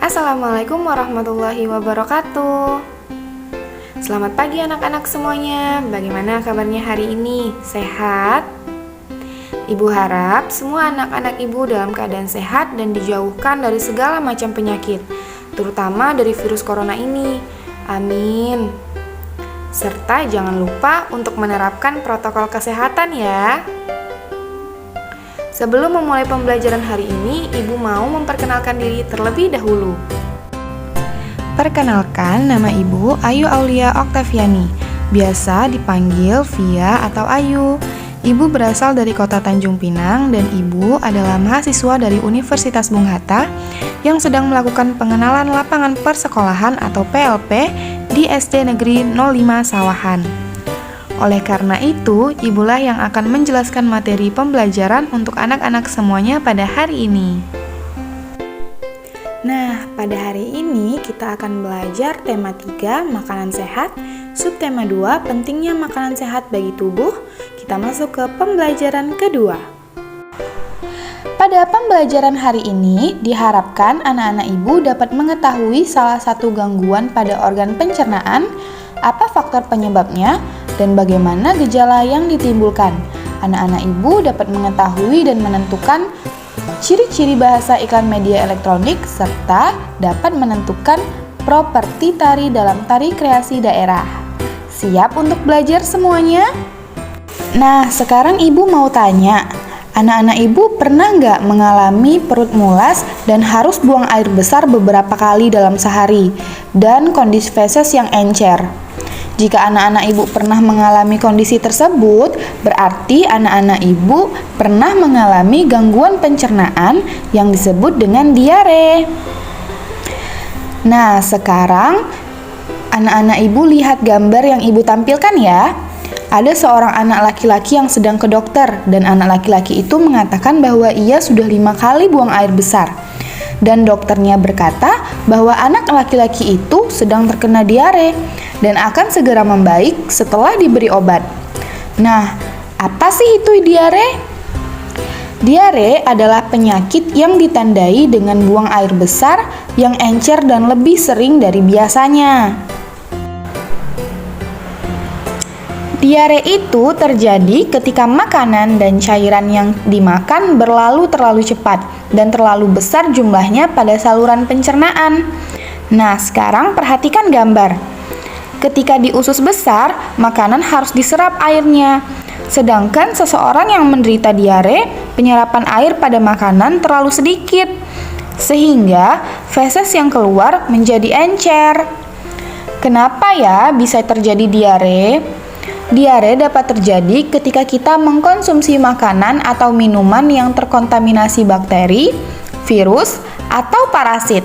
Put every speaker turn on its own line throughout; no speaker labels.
Assalamualaikum warahmatullahi wabarakatuh. Selamat pagi anak-anak semuanya. Bagaimana kabarnya hari ini? Sehat? Ibu harap semua anak-anak ibu dalam keadaan sehat dan dijauhkan dari segala macam penyakit, terutama dari virus corona ini. Amin. Serta jangan lupa untuk menerapkan protokol kesehatan ya. Sebelum memulai pembelajaran hari ini, Ibu mau memperkenalkan diri terlebih dahulu. Perkenalkan, nama Ibu Ayu Aulia Oktaviani, biasa dipanggil Via atau Ayu. Ibu berasal dari kota Tanjung Pinang dan Ibu adalah mahasiswa dari Universitas Bung Hatta yang sedang melakukan pengenalan lapangan persekolahan atau PLP di SD Negeri 05 Sawahan. Oleh karena itu, ibulah yang akan menjelaskan materi pembelajaran untuk anak-anak semuanya pada hari ini. Nah, pada hari ini kita akan belajar tema 3, makanan sehat, subtema 2, pentingnya makanan sehat bagi tubuh. Kita masuk ke pembelajaran kedua. Pada pembelajaran hari ini, diharapkan anak-anak ibu dapat mengetahui salah satu gangguan pada organ pencernaan, apa faktor penyebabnya, dan bagaimana gejala yang ditimbulkan. Anak-anak ibu dapat mengetahui dan menentukan ciri-ciri bahasa iklan media elektronik serta dapat menentukan properti tari dalam tari kreasi daerah. Siap untuk belajar semuanya? Nah, sekarang ibu mau tanya, anak-anak ibu pernah nggak mengalami perut mulas dan harus buang air besar beberapa kali dalam sehari dan kondisi feses yang encer? Jika anak-anak ibu pernah mengalami kondisi tersebut, berarti anak-anak ibu pernah mengalami gangguan pencernaan yang disebut dengan diare. Nah, sekarang anak-anak ibu lihat gambar yang ibu tampilkan ya. Ada seorang anak laki-laki yang sedang ke dokter dan anak laki-laki itu mengatakan bahwa ia sudah 5 kali buang air besar. Dan dokternya berkata bahwa anak laki-laki itu sedang terkena diare dan akan segera membaik setelah diberi obat. Nah, apa sih itu diare? Diare adalah penyakit yang ditandai dengan buang air besar yang encer dan lebih sering dari biasanya. Diare itu terjadi ketika makanan dan cairan yang dimakan berlalu terlalu cepat dan terlalu besar jumlahnya pada saluran pencernaan. Nah, sekarang perhatikan gambar. Ketika di usus besar, makanan harus diserap airnya. Sedangkan seseorang yang menderita diare, penyerapan air pada makanan terlalu sedikit, sehingga feses yang keluar menjadi encer. Kenapa ya bisa terjadi diare? Diare dapat terjadi ketika kita mengkonsumsi makanan atau minuman yang terkontaminasi bakteri, virus, atau parasit.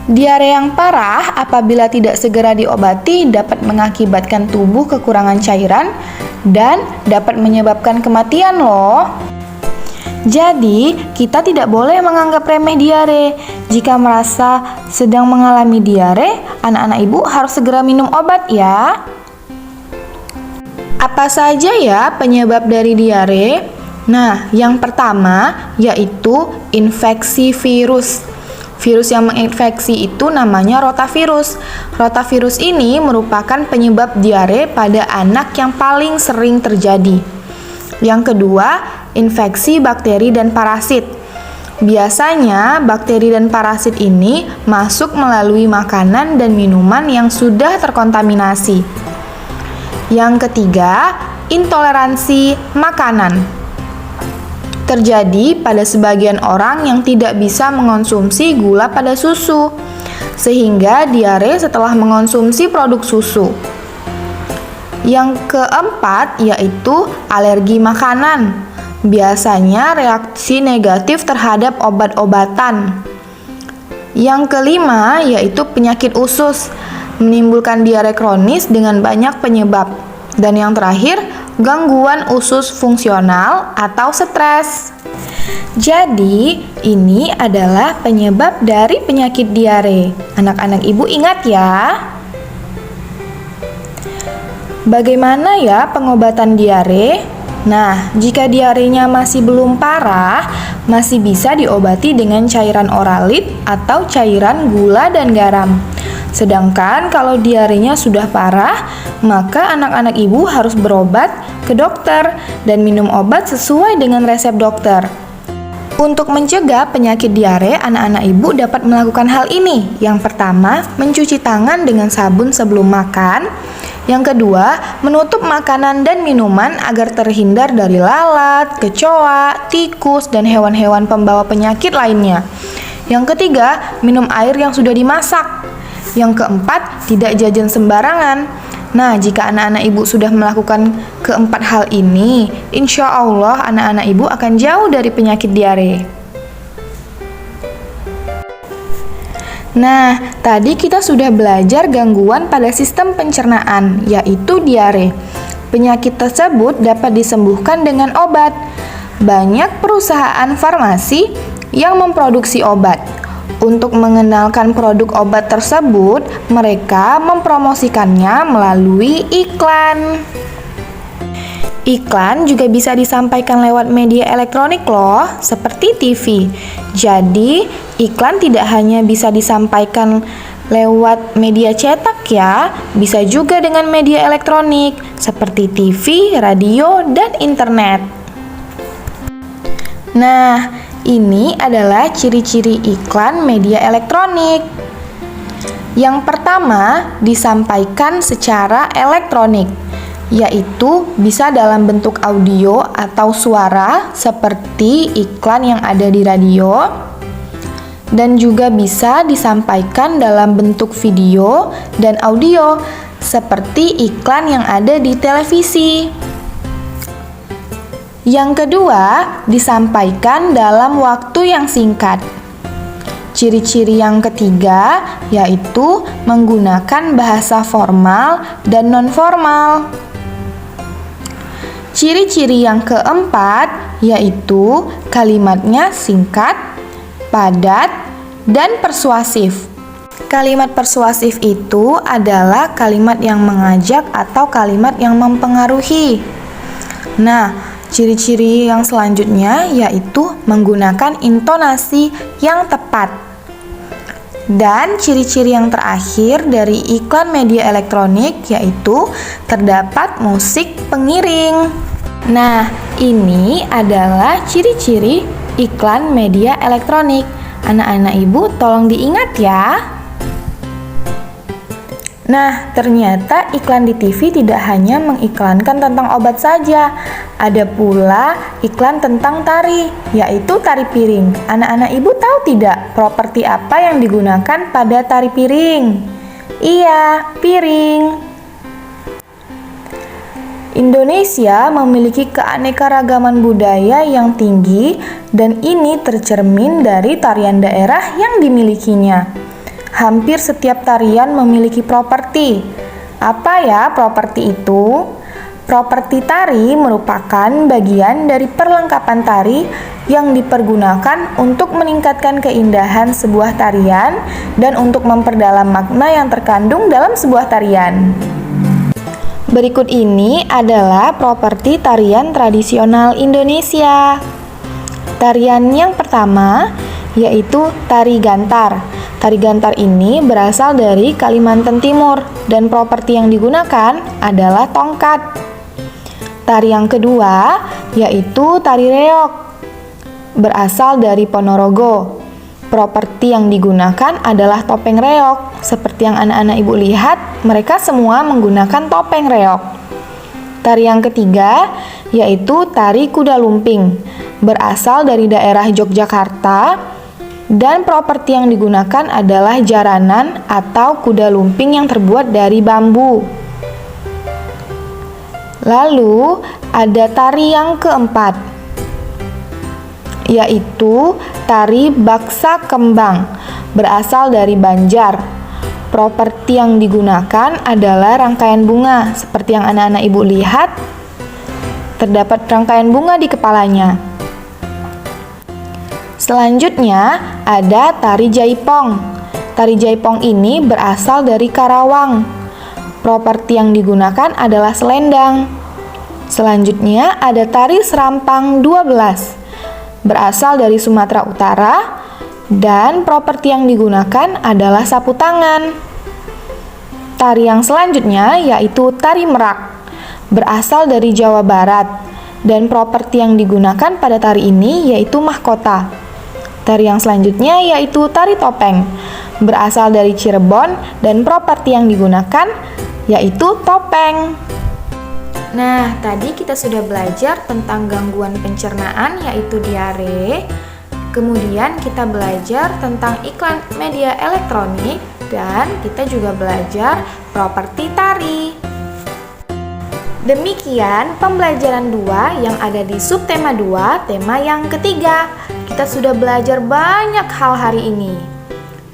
Diare yang parah apabila tidak segera diobati dapat mengakibatkan tubuh kekurangan cairan dan dapat menyebabkan kematian loh. Jadi, kita tidak boleh menganggap remeh diare. Jika merasa sedang mengalami diare, anak-anak ibu harus segera minum obat ya. Apa saja ya penyebab dari diare? Nah, yang pertama yaitu infeksi virus. Virus yang menginfeksi itu namanya rotavirus. Rotavirus ini merupakan penyebab diare pada anak yang paling sering terjadi. Yang kedua, infeksi bakteri dan parasit. Biasanya, bakteri dan parasit ini masuk melalui makanan dan minuman yang sudah terkontaminasi. Yang ketiga, intoleransi makanan. Terjadi pada sebagian orang yang tidak bisa mengonsumsi gula pada susu, sehingga diare setelah mengonsumsi produk susu. Yang keempat yaitu alergi makanan. Biasanya reaksi negatif terhadap obat-obatan. Yang kelima yaitu penyakit usus, menimbulkan diare kronis dengan banyak penyebab. Dan yang terakhir, gangguan usus fungsional atau stres. Jadi, ini adalah penyebab dari penyakit diare. Anak-anak ibu ingat ya. Bagaimana ya pengobatan diare? Nah, jika diarenya masih belum parah, masih bisa diobati dengan cairan oralit atau cairan gula dan garam. Sedangkan kalau diarenya sudah parah, maka anak-anak ibu harus berobat ke dokter dan minum obat sesuai dengan resep dokter. Untuk mencegah penyakit diare, anak-anak ibu dapat melakukan hal ini. Yang pertama, mencuci tangan dengan sabun sebelum makan. Yang kedua, menutup makanan dan minuman agar terhindar dari lalat, kecoa, tikus, dan hewan-hewan pembawa penyakit lainnya. Yang ketiga, minum air yang sudah dimasak. Yang keempat, tidak jajan sembarangan. Nah, jika anak-anak ibu sudah melakukan keempat hal ini, insya Allah anak-anak ibu akan jauh dari penyakit diare. Nah, tadi kita sudah belajar gangguan pada sistem pencernaan, yaitu diare. Penyakit tersebut dapat disembuhkan dengan obat. Banyak perusahaan farmasi yang memproduksi obat. Untuk mengenalkan produk obat tersebut, mereka mempromosikannya melalui iklan. Iklan juga bisa disampaikan lewat media elektronik loh, seperti TV. Jadi, iklan tidak hanya bisa disampaikan lewat media cetak ya, bisa juga dengan media elektronik, seperti TV, radio, dan internet. Nah, ini adalah ciri-ciri iklan media elektronik. Yang pertama, disampaikan secara elektronik, yaitu bisa dalam bentuk audio atau suara seperti iklan yang ada di radio, dan juga bisa disampaikan dalam bentuk video dan audio seperti iklan yang ada di televisi. Yang kedua, disampaikan dalam waktu yang singkat. Ciri-ciri yang ketiga yaitu menggunakan bahasa formal dan non-formal. Ciri-ciri yang keempat yaitu kalimatnya singkat, padat, dan persuasif. Kalimat persuasif itu adalah kalimat yang mengajak atau kalimat yang mempengaruhi. Nah, ciri-ciri yang selanjutnya yaitu menggunakan intonasi yang tepat. Dan ciri-ciri yang terakhir dari iklan media elektronik yaitu terdapat musik pengiring. Nah, ini adalah ciri-ciri iklan media elektronik. Anak-anak ibu tolong diingat ya. Nah, ternyata iklan di TV tidak hanya mengiklankan tentang obat saja. Ada pula iklan tentang tari, yaitu tari piring. Anak-anak ibu tahu tidak properti apa yang digunakan pada tari piring? Iya, piring. Indonesia memiliki keanekaragaman budaya yang tinggi dan ini tercermin dari tarian daerah yang dimilikinya. Hampir setiap tarian memiliki properti. Apa ya properti itu? Properti tari merupakan bagian dari perlengkapan tari yang dipergunakan untuk meningkatkan keindahan sebuah tarian dan untuk memperdalam makna yang terkandung dalam sebuah tarian. Berikut ini adalah properti tarian tradisional Indonesia. Tarian yang pertama yaitu tari gantar. Tari gantar ini berasal dari Kalimantan Timur dan properti yang digunakan adalah tongkat. Tari yang kedua yaitu tari reog, berasal dari Ponorogo. Properti yang digunakan adalah topeng reog. Seperti yang anak-anak ibu lihat, mereka semua menggunakan topeng reog. Tari yang ketiga yaitu tari kuda lumping, berasal dari daerah Yogyakarta. Dan properti yang digunakan adalah jaranan atau kuda lumping yang terbuat dari bambu. Lalu ada tari yang keempat, yaitu tari baksa kembang, berasal dari Banjar. Properti yang digunakan adalah rangkaian bunga, seperti yang anak-anak ibu lihat, terdapat rangkaian bunga di kepalanya. Selanjutnya ada tari jaipong. Tari jaipong ini berasal dari Karawang. Properti yang digunakan adalah selendang. Selanjutnya ada tari serampang 12. Berasal dari Sumatera Utara dan properti yang digunakan adalah sapu tangan. Tari yang selanjutnya yaitu tari merak. Berasal dari Jawa Barat dan properti yang digunakan pada tari ini yaitu mahkota. Tari yang selanjutnya yaitu tari topeng. Berasal dari Cirebon dan properti yang digunakan yaitu topeng. Nah, tadi kita sudah belajar tentang gangguan pencernaan yaitu diare. Kemudian kita belajar tentang iklan media elektronik dan kita juga belajar properti tari. Demikian pembelajaran 2 yang ada di subtema 2, tema yang ketiga. Kita sudah belajar banyak hal hari ini.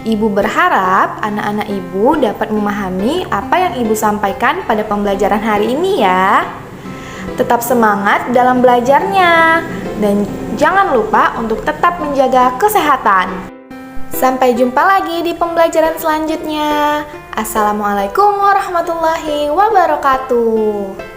Ibu berharap anak-anak ibu dapat memahami apa yang ibu sampaikan pada pembelajaran hari ini ya. Tetap semangat dalam belajarnya dan jangan lupa untuk tetap menjaga kesehatan. Sampai jumpa lagi di pembelajaran selanjutnya. Assalamualaikum warahmatullahi wabarakatuh.